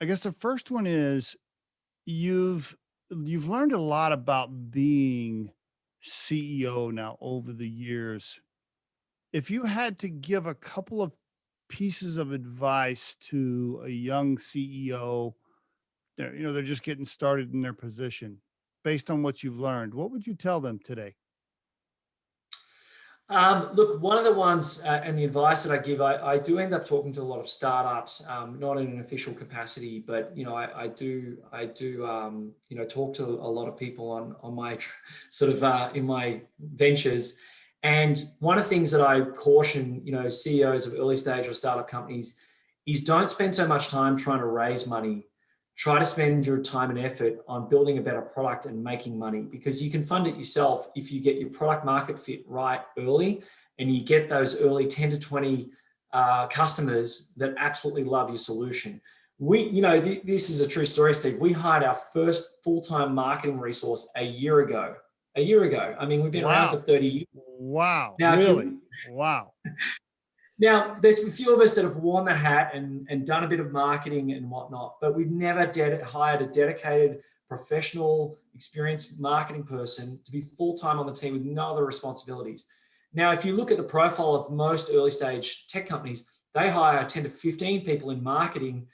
I guess the first one is you've you've learned a lot about being CEO now over the years. If you had to give a couple of pieces of advice to a young CEO, they're just getting started in their position, based on what you've learned, what would you tell them today? Look, one of the ones and the advice that I give, I do end up talking to a lot of startups, not in an official capacity, but I do talk to a lot of people on my sort of in my ventures. And one of the things that I caution, CEOs of early stage or startup companies is don't spend so much time trying to raise money. Try to spend your time and effort on building a better product and making money, because you can fund it yourself if you get your product market fit right early and you get those early 10 to 20 customers that absolutely love your solution. This is a true story, Steve. We hired our first full-time marketing resource a year ago. A year ago. I mean, we've been around for Wow. 30 years. Wow. Now, if Really? you Wow. Now, there's a few of us that have worn the hat and done a bit of marketing and whatnot, but we've never hired a dedicated, professional, experienced marketing person to be full-time on the team with no other responsibilities. Now, if you look at the profile of most early stage tech companies, they hire 10 to 15 people in marketing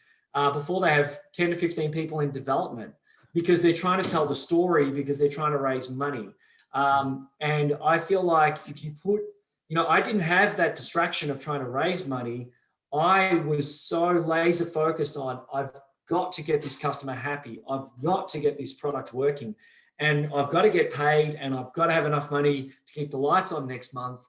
before they have 10 to 15 people in development, because they're trying to tell the story, because they're trying to raise money. And I feel like if you put I didn't have that distraction of trying to raise money. I was so laser focused on, I've got to get this customer happy. I've got to get this product working, and I've got to get paid, and I've got to have enough money to keep the lights on next month.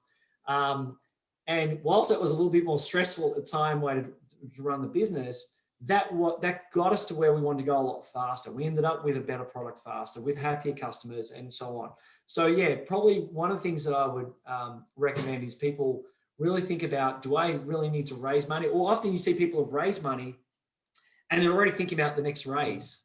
And whilst it was a little bit more stressful at the time when to run the business, that got us to where we wanted to go a lot faster. We ended up with a better product faster, with happier customers, and so on. So yeah, probably one of the things that I would recommend is people really think about, do I really need to raise money? Or often you see people have raised money and they're already thinking about the next raise,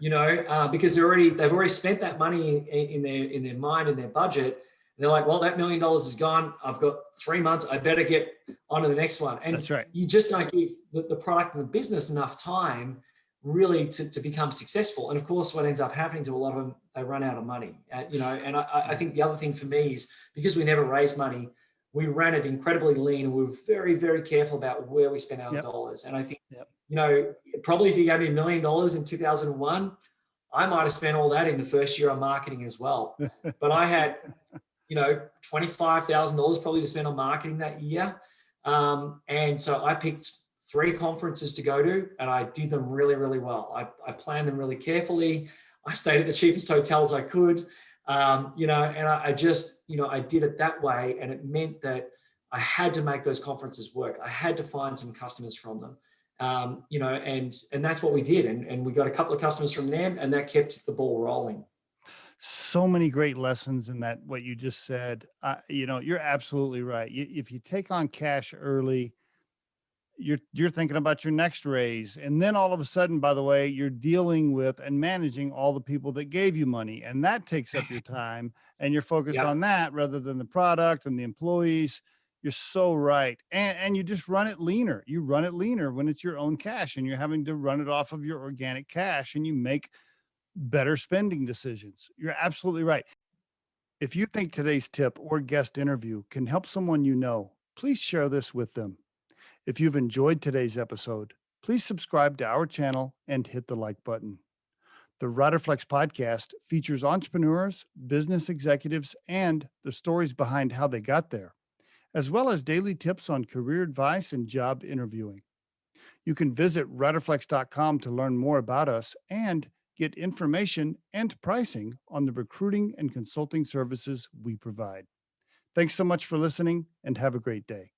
because they've already spent that money in their mind, in their budget. They're like, well, that $1 million is gone. I've got 3 months. I better get on to the next one. And That's right. you just don't give the product and the business enough time really to become successful. And of course, what ends up happening to a lot of them, they run out of money. And I think the other thing for me is, because we never raised money, we ran it incredibly lean, and we were very, very careful about where we spent our Yep. dollars. And I think, Yep. Probably if you gave me $1 million in 2001, I might have spent all that in the first year on marketing as well. But I had $25,000 probably to spend on marketing that year. And so I picked 3 conferences to go to, and I did them really, really well. I planned them really carefully. I stayed at the cheapest hotels I could, and I just, I did it that way. And it meant that I had to make those conferences work. I had to find some customers from them, and that's what we did. And we got a couple of customers from them, and that kept the ball rolling. So many great lessons in that, what you just said. You're absolutely right. If you take on cash early, you're thinking about your next raise, and then all of a sudden, by the way, you're dealing with and managing all the people that gave you money, and that takes up your time, and you're focused Yeah. on that rather than the product and the employees. You're so right. And you just run it leaner. You run it leaner when it's your own cash and you're having to run it off of your organic cash, and you make better spending decisions. You're absolutely right. If you think today's tip or guest interview can help someone please share this with them. If you've enjoyed today's episode, please subscribe to our channel and hit the like button. The Riderflex podcast features entrepreneurs, business executives, and the stories behind how they got there, as well as daily tips on career advice and job interviewing. You can visit riderflex.com to learn more about us and get information and pricing on the recruiting and consulting services we provide. Thanks so much for listening, and have a great day.